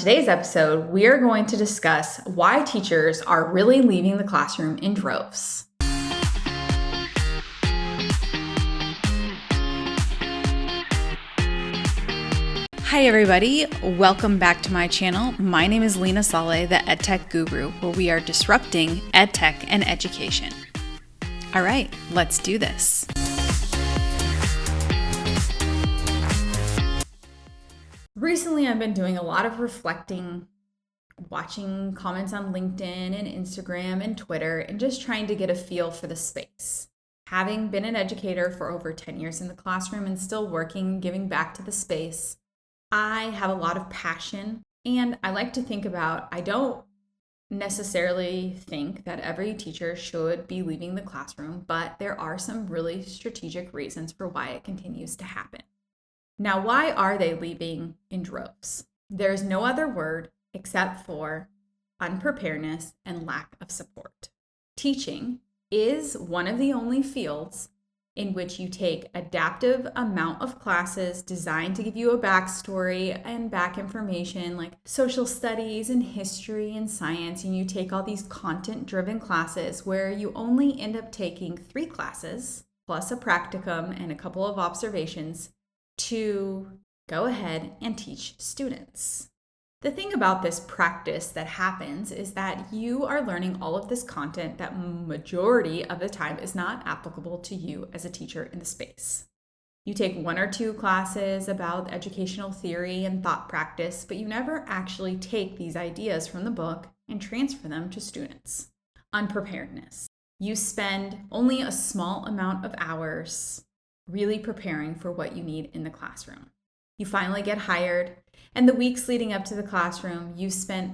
today's episode, we are going to discuss why teachers are really leaving the classroom in droves. Hi everybody, welcome back to my channel. My name is Leena Saleh, the Edtech Guru, where we are disrupting edtech and education. All right, let's do this. Recently, I've been doing a lot of reflecting, watching comments on LinkedIn and Instagram and Twitter, and just trying to get a feel for the space. Having been an educator for over 10 years in the classroom and still working, giving back to the space, I have a lot of passion, and I like to think about, I don't necessarily think that every teacher should be leaving the classroom, but there are some really strategic reasons for why it continues to happen. Now, why are they leaving in droves? There's no other word except for unpreparedness and lack of support. Teaching is one of the only fields in which you take adaptive amount of classes designed to give you a backstory and back information like social studies and history and science, and you take all these content-driven classes where you only end up taking 3 classes plus a practicum and a couple of observations to go ahead and teach students. The thing about this practice that happens is that you are learning all of this content that majority of the time is not applicable to you as a teacher in the space. You take 1 or 2 classes about educational theory and thought practice, but you never actually take these ideas from the book and transfer them to students. Unpreparedness. You spend only a small amount of hours really preparing for what you need in the classroom. You finally get hired, and the weeks leading up to the classroom, you spent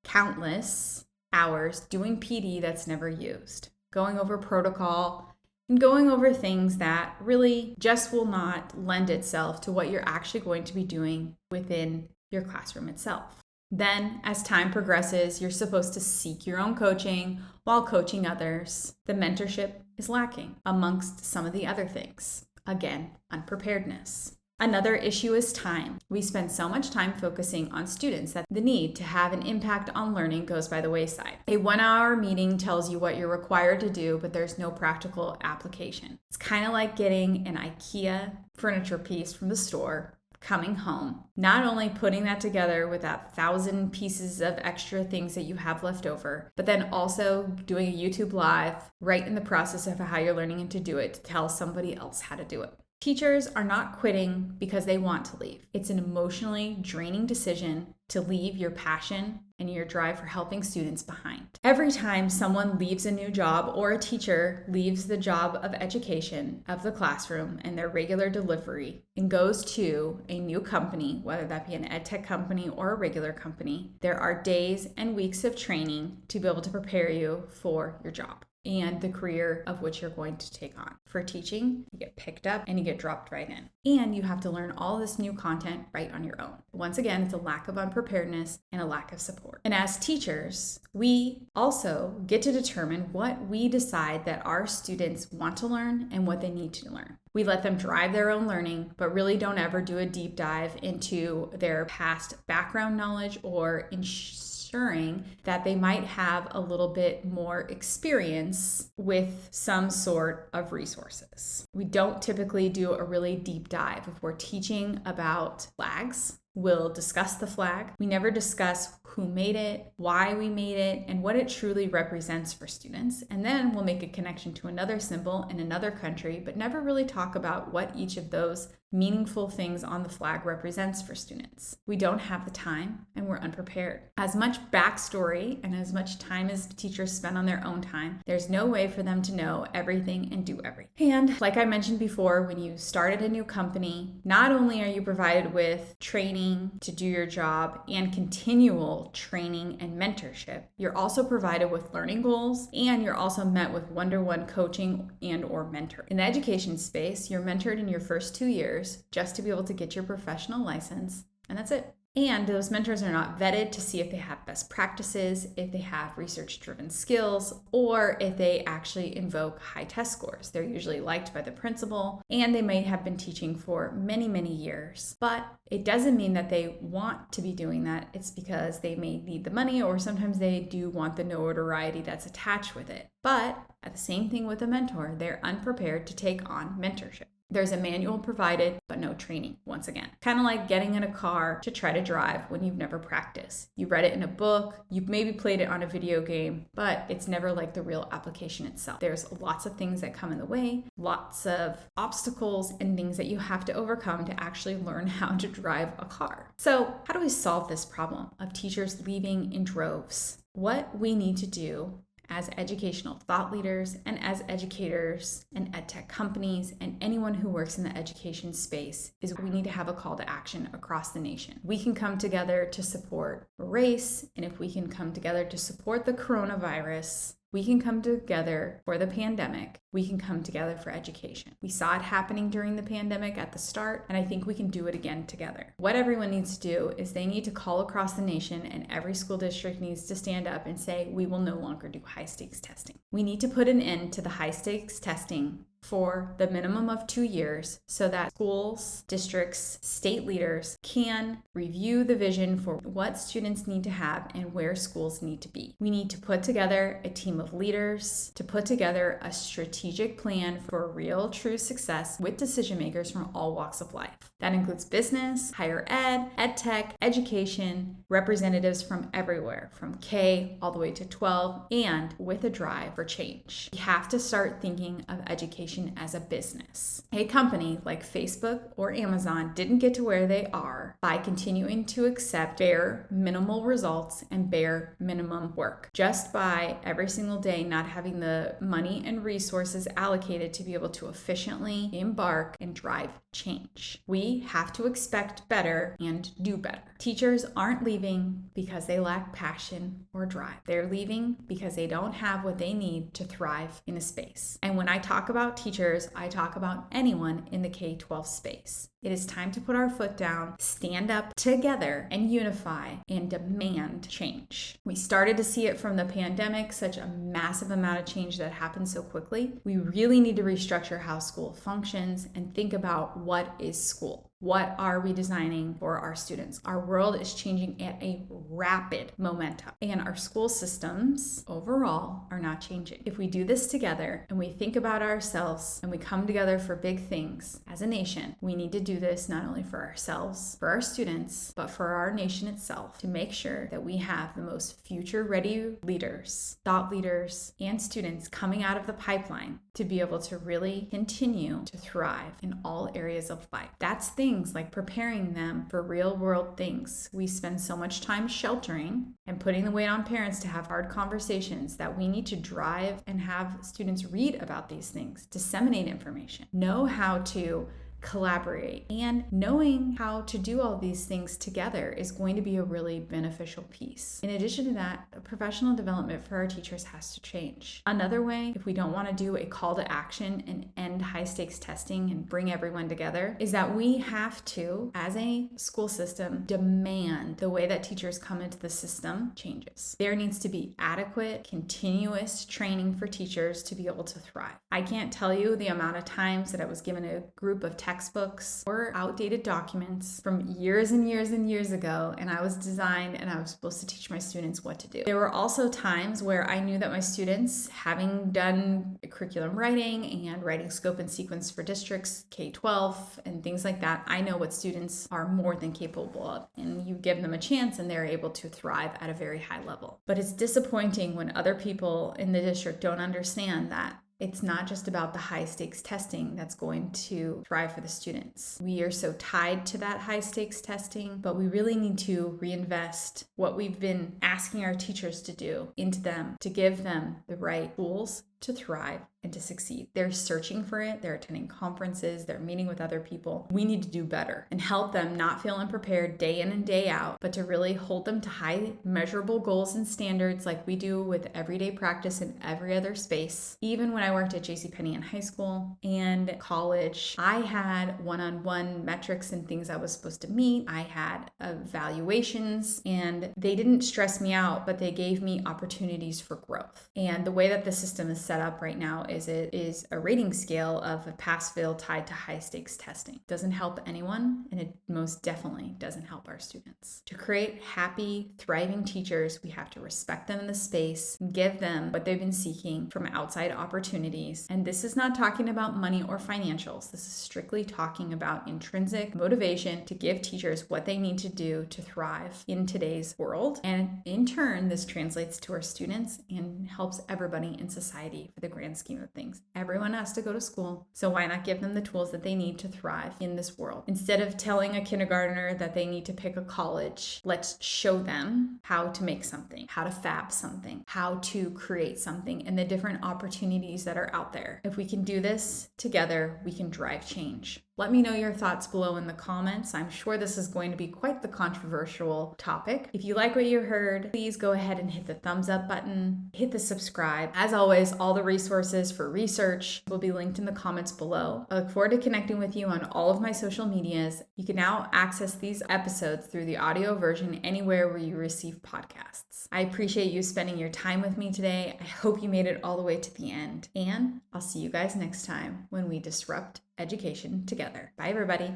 countless hours doing PD that's never used, going over protocol, and going over things that really just will not lend itself to what you're actually going to be doing within your classroom itself. Then, as time progresses, you're supposed to seek your own coaching while coaching others. The mentorship is lacking amongst some of the other things. Again, unpreparedness. Another issue is time. We spend so much time focusing on students that the need to have an impact on learning goes by the wayside. A 1-hour meeting tells you what you're required to do, but there's no practical application. It's kind of like getting an IKEA furniture piece from the store, coming home, not only putting that together with that 1,000 pieces of extra things that you have left over, but then also doing a YouTube live right in the process of how you're learning to do it to tell somebody else how to do it. Teachers are not quitting because they want to leave. It's an emotionally draining decision to leave your passion and your drive for helping students behind. Every time someone leaves a new job or a teacher leaves the job of education of the classroom and their regular delivery and goes to a new company, whether that be an edtech company or a regular company, there are days and weeks of training to be able to prepare you for your job and the career of which you're going to take on. For teaching, you get picked up and you get dropped right in. And you have to learn all this new content right on your own. Once again, it's a lack of unpreparedness and a lack of support. And as teachers, we also get to determine what we decide that our students want to learn and what they need to learn. We let them drive their own learning, but really don't ever do a deep dive into their past background knowledge or ensuring that they might have a little bit more experience with some sort of resources. We don't typically do a really deep dive. If we're teaching about flags, we'll discuss the flag. We never discuss who made it, why we made it, and what it truly represents for students. And then we'll make a connection to another symbol in another country, but never really talk about what each of those meaningful things on the flag represents for students. We don't have the time and we're unprepared. As much backstory and as much time as teachers spend on their own time, there's no way for them to know everything and do everything. And like I mentioned before, when you start at a new company, not only are you provided with training to do your job and continual training and mentorship, you're also provided with learning goals, and you're also met with one-to-one coaching and or mentoring. In the education space, you're mentored in your first 2 years just to be able to get your professional license, and that's it. And those mentors are not vetted to see if they have best practices, if they have research-driven skills, or if they actually invoke high test scores. They're usually liked by the principal, and they may have been teaching for many, many years. But it doesn't mean that they want to be doing that. It's because they may need the money, or sometimes they do want the notoriety that's attached with it. But at the same thing with a mentor, they're unprepared to take on mentorship. There's a manual provided, but no training, once again. Kind of like getting in a car to try to drive when you've never practiced. You read it in a book, you've maybe played it on a video game, but it's never like the real application itself. There's lots of things that come in the way, lots of obstacles and things that you have to overcome to actually learn how to drive a car. So how do we solve this problem of teachers leaving in droves? What we need to do as educational thought leaders and as educators and edtech companies and anyone who works in the education space is we need to have a call to action across the nation. We can come together to support race, and if we can come together to support the coronavirus, we can come together for the pandemic. We can come together for education. We saw it happening during the pandemic at the start, and I think we can do it again together. What everyone needs to do is they need to call across the nation, and every school district needs to stand up and say, we will no longer do high-stakes testing. We need to put an end to the high-stakes testing for the minimum of 2 years so that schools, districts, state leaders can review the vision for what students need to have and where schools need to be. We need to put together a team of leaders to put together a strategic plan for real, true success with decision makers from all walks of life. That includes business, higher ed, edtech, education, representatives from everywhere, from K all the way to 12, and with a drive for change. We have to start thinking of education as a business. A company like Facebook or Amazon didn't get to where they are by continuing to accept bare minimal results and bare minimum work, just by every single day not having the money and resources allocated to be able to efficiently embark and drive change. We have to expect better and do better. Teachers aren't leaving because they lack passion or drive. They're leaving because they don't have what they need to thrive in a space. And when I talk about teachers, I talk about anyone in the K-12 space. It is time to put our foot down, stand up together, and unify and demand change. We started to see it from the pandemic, such a massive amount of change that happened so quickly. We really need to restructure how school functions and think about what is school. What are we designing for our students? Our world is changing at a rapid momentum, and our school systems overall are not changing. If we do this together and we think about ourselves and we come together for big things as a nation, we need to do this not only for ourselves, for our students, but for our nation itself, to make sure that we have the most future-ready leaders, thought leaders, and students coming out of the pipeline to be able to really continue to thrive in all areas of life. That's things like preparing them for real world things. We spend so much time sheltering and putting the weight on parents to have hard conversations that we need to drive and have students read about these things, disseminate information, know how to collaborate, and knowing how to do all these things together is going to be a really beneficial piece. In addition to that, professional development for our teachers has to change. Another way, if we don't want to do a call to action and end high stakes testing and bring everyone together, is that we have to, as a school system, demand the way that teachers come into the system changes. There needs to be adequate, continuous training for teachers to be able to thrive. I can't tell you the amount of times that I was given a group of textbooks or outdated documents from years and years and years ago, and I was designed and I was supposed to teach my students what to do. There were also times where I knew that my students, having done curriculum writing and writing scope and sequence for districts, K-12 and things like that, I know what students are more than capable of, and you give them a chance and they're able to thrive at a very high level. But it's disappointing when other people in the district don't understand that it's not just about the high stakes testing that's going to thrive for the students. We are so tied to that high stakes testing, but we really need to reinvest what we've been asking our teachers to do into them, to give them the right tools to thrive and to succeed. They're searching for it. They're attending conferences. They're meeting with other people. We need to do better and help them not feel unprepared day in and day out, but to really hold them to high measurable goals and standards like we do with everyday practice in every other space. Even when I worked at JCPenney in high school and college, I had one-on-one metrics and things I was supposed to meet. I had evaluations and they didn't stress me out, but they gave me opportunities for growth. And the way that the system is set up right now is it is a rating scale of a pass-fail tied to high-stakes testing. It doesn't help anyone, and it most definitely doesn't help our students. To create happy, thriving teachers, we have to respect them in the space, give them what they've been seeking from outside opportunities. And this is not talking about money or financials. This is strictly talking about intrinsic motivation to give teachers what they need to do to thrive in today's world. And in turn, this translates to our students and helps everybody in society for the grand scheme of things. Everyone has to go to school, so why not give them the tools that they need to thrive in this world? Instead of telling a kindergartner that they need to pick a college, let's show them how to make something, how to fab something, how to create something, and the different opportunities that are out there. If we can do this together, we can drive change. Let me know your thoughts below in the comments. I'm sure this is going to be quite the controversial topic. If you like what you heard, please go ahead and hit the thumbs up button, hit the subscribe. As always, all the resources for research will be linked in the comments below. I look forward to connecting with you on all of my social medias. You can now access these episodes through the audio version anywhere where you receive podcasts. I appreciate you spending your time with me today. I hope you made it all the way to the end. And I'll see you guys next time when we disrupt education together. Bye, everybody.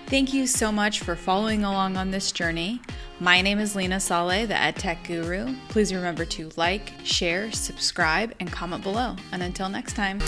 Thank you so much for following along on this journey. My name is Leena Saleh, the Edtech Guru. Please remember to like, share, subscribe, and comment below. And until next time.